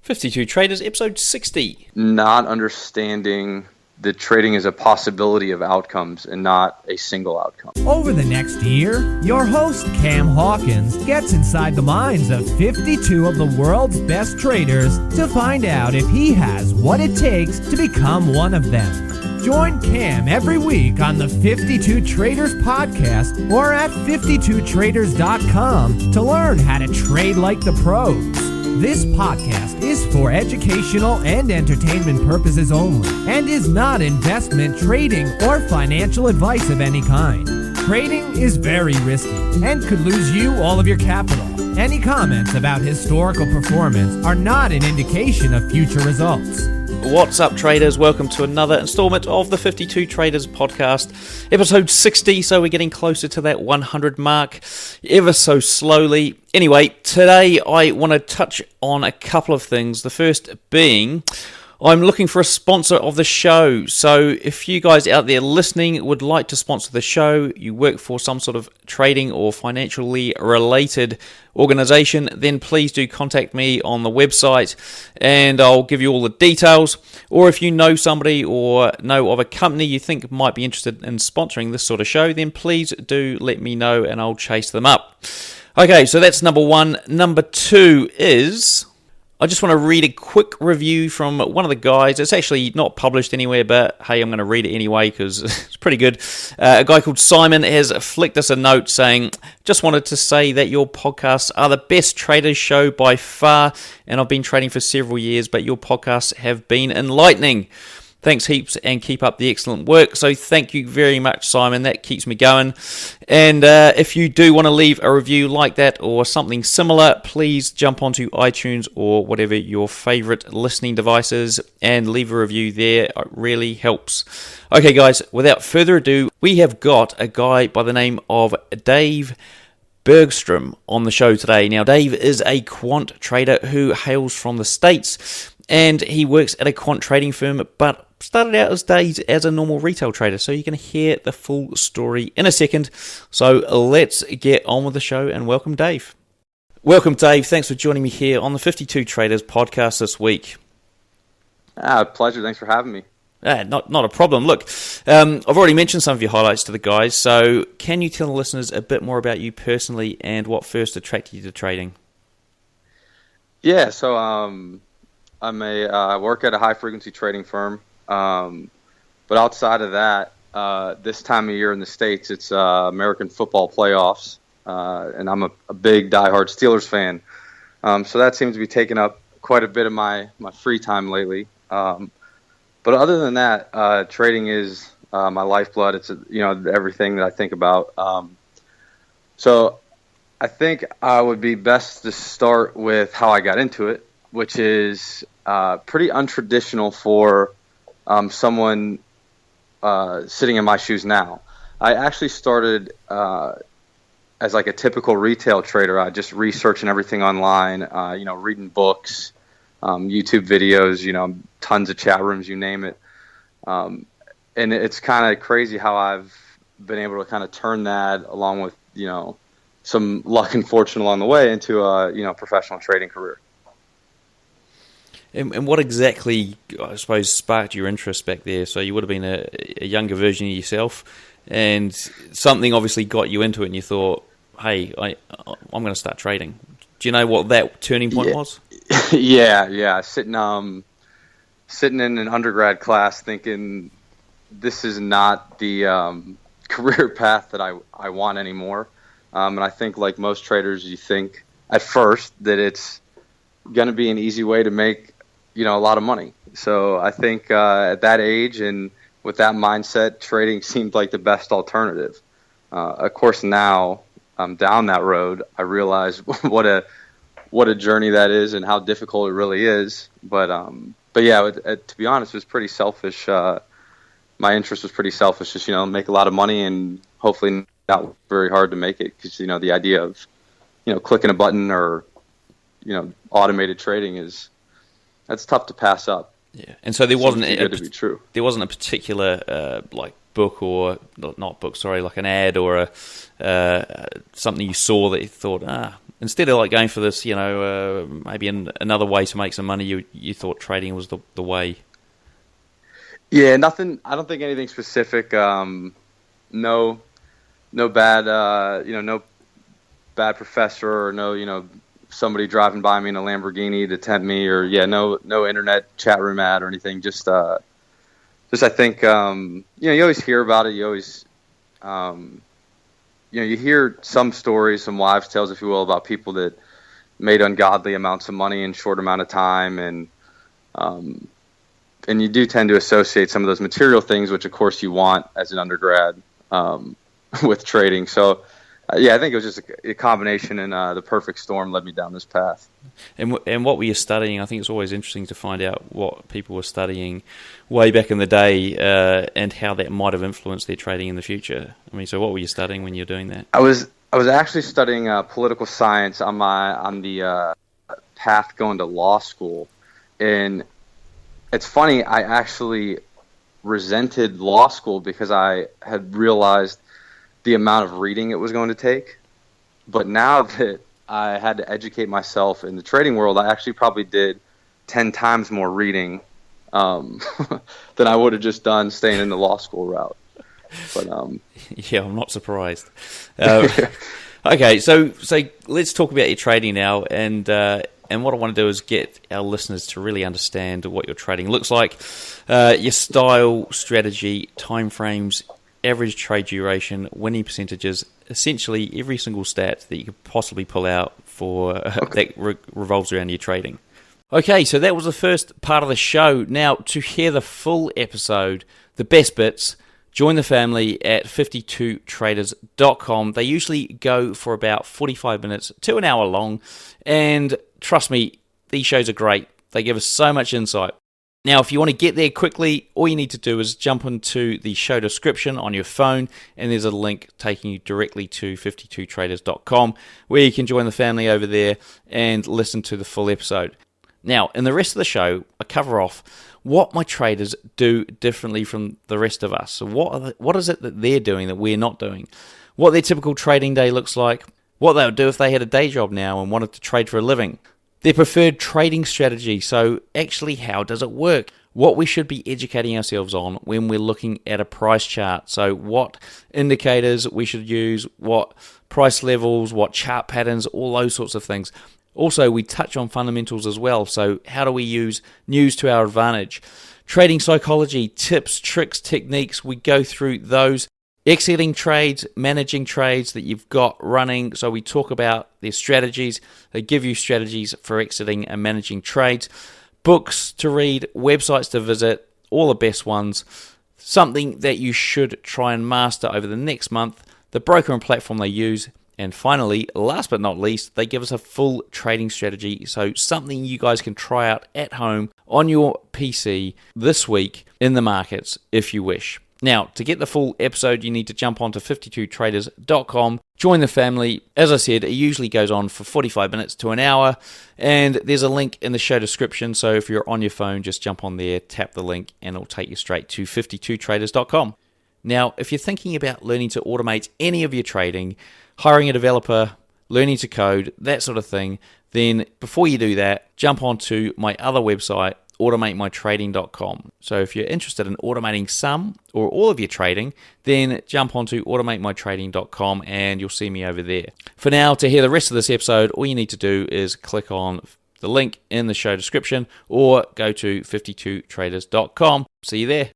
52 Traders, episode 60. Not understanding that trading is a possibility of outcomes and not a single outcome. Over the next year, your host Cam Hawkins gets inside the minds of 52 of the world's best traders to find out if he has what it takes to become one of them. Join Cam every week on the 52 Traders podcast or at 52traders.com to learn how to trade like the pros. This podcast is for educational and entertainment purposes only and is not investment, trading, or financial advice of any kind. Trading is very risky and could lose you all of your capital. Any comments about historical performance are not an indication of future results. What's up, traders? Welcome to another installment of the 52 Traders podcast, episode 60, so we're getting closer to that 100 mark ever so slowly. Anyway, today I want to touch on a couple of things. The first being, I'm looking for a sponsor of the show. So if you guys out there listening would like to sponsor the show, you work for some sort of trading or financially related organization, then please do contact me on the website and I'll give you all the details. Or if you know somebody or know of a company you think might be interested in sponsoring this sort of show, then please do let me know and I'll chase them up. Okay, so that's number one. Number two is, I just want to read a quick review from one of the guys. It's actually not published anywhere, but hey, I'm going to read it anyway because it's pretty good. A guy called Simon has flicked us a note saying, just wanted to say that your podcasts are the best traders show by far, and I've been trading for several years, but your podcasts have been enlightening. Thanks heaps and keep up the excellent work. So thank you very much, Simon. That keeps me going. And if you do want to leave a review like that or something similar, please jump onto iTunes or whatever your favorite listening device is and leave a review there. It really helps. Okay, guys, without further ado, we have got a guy by the name of Dave Bergstrom on the show today. Now, Dave is a quant trader who hails from the States, and he works at a quant trading firm, but started out his days as a normal retail trader. So you're going to hear the full story in a second. So let's get on with the show and welcome Dave. Welcome, Dave. Thanks for joining me here on the 52 Traders podcast this week. Pleasure. Thanks for having me. Not a problem. Look, I've already mentioned some of your highlights to the guys. So can you tell the listeners a bit more about you personally and what first attracted you to trading? Yeah, so I work at a high-frequency trading firm. But outside of that, this time of year in the States, it's American football playoffs, and I'm a big diehard Steelers fan. So that seems to be taking up quite a bit of my free time lately. But other than that, trading is my lifeblood. It's everything that I think about. So I think I would be best to start with how I got into it, which is pretty untraditional for someone sitting in my shoes now. I actually started as like a typical retail trader. I just researching everything online, reading books, YouTube videos, tons of chat rooms, you name it. And it's kind of crazy how I've been able to kind of turn that, along with some luck and fortune along the way, into a professional trading career. And what exactly, I suppose, sparked your interest back there? So you would have been a younger version of yourself, and something obviously got you into it, and you thought, hey, I'm going to start trading. Do you know what that turning point was? Yeah. Sitting in an undergrad class thinking, this is not the career path that I want anymore. And I think, like most traders, you think at first that it's going to be an easy way to make a lot of money. So I think at that age and with that mindset, trading seemed like the best alternative. Of course, now I'm down that road. I realize what a journey that is and how difficult it really is. But yeah, to be honest, it was pretty selfish. My interest was pretty selfish. Just make a lot of money and hopefully not work very hard to make it. Because the idea of clicking a button or automated trading that's tough to pass up. Yeah, and so there wasn't good to be true. There wasn't a particular book or not book, sorry, like an ad or a something you saw that you thought, instead of like going for this, maybe another way to make some money, you thought trading was the way. Yeah, nothing. I don't think anything specific. No bad, no bad professor or no, somebody driving by me in a Lamborghini to tempt me, or no internet chat room ad or anything. Just I think, you always hear about it. You always, you hear some stories, some wives' tales, if you will, about people that made ungodly amounts of money in a short amount of time, and you do tend to associate some of those material things, which of course you want as an undergrad, with trading. So, I think it was just a combination, and the perfect storm led me down this path. And what were you studying? I think it's always interesting to find out what people were studying way back in the day, and how that might have influenced their trading in the future. I mean, so what were you studying when you were doing that? I was actually studying political science on the path going to law school, and it's funny. I actually resented law school because I had realized the amount of reading it was going to take. But now that I had to educate myself in the trading world, I actually probably did 10 times more reading than I would have just done staying in the law school route. But yeah, I'm not surprised. Okay, so let's talk about your trading now, and what I want to do is get our listeners to really understand what your trading looks like, your style, strategy, timeframes, average trade duration, winning percentages, essentially every single stat that you could possibly pull out for that revolves around your trading. Okay, so that was the first part of the show. Now, to hear the full episode, the best bits, join the family at 52traders.com. They usually go for about 45 minutes to an hour long, and trust me, these shows are great. They give us so much insight. Now, if you want to get there quickly, all you need to do is jump into the show description on your phone, and there's a link taking you directly to 52traders.com, where you can join the family over there and listen to the full episode. Now, in the rest of the show, I cover off what my traders do differently from the rest of us. So what is it that they're doing that we're not doing? What their typical trading day looks like, what they would do if they had a day job now and wanted to trade for a living, their preferred trading strategy, so actually how does it work? What we should be educating ourselves on when we're looking at a price chart, so what indicators we should use, what price levels, what chart patterns, all those sorts of things. Also, we touch on fundamentals as well, so how do we use news to our advantage? Trading psychology, tips, tricks, techniques, we go through those. Exiting trades, managing trades that you've got running. So we talk about their strategies. They give you strategies for exiting and managing trades. Books to read, websites to visit, all the best ones. Something that you should try and master over the next month. The broker and platform they use. And finally, last but not least, they give us a full trading strategy. So something you guys can try out at home on your PC this week in the markets if you wish. Now, to get the full episode, you need to jump onto 52traders.com, join the family. As I said, it usually goes on for 45 minutes to an hour, and there's a link in the show description, so if you're on your phone, just jump on there, tap the link, and it'll take you straight to 52traders.com. Now, if you're thinking about learning to automate any of your trading, hiring a developer, learning to code, that sort of thing, then before you do that, jump onto my other website, automatemytrading.com. So if you're interested in automating some or all of your trading, then jump onto automatemytrading.com and you'll see me over there. For now, to hear the rest of this episode, all you need to do is click on the link in the show description or go to 52traders.com. See you there.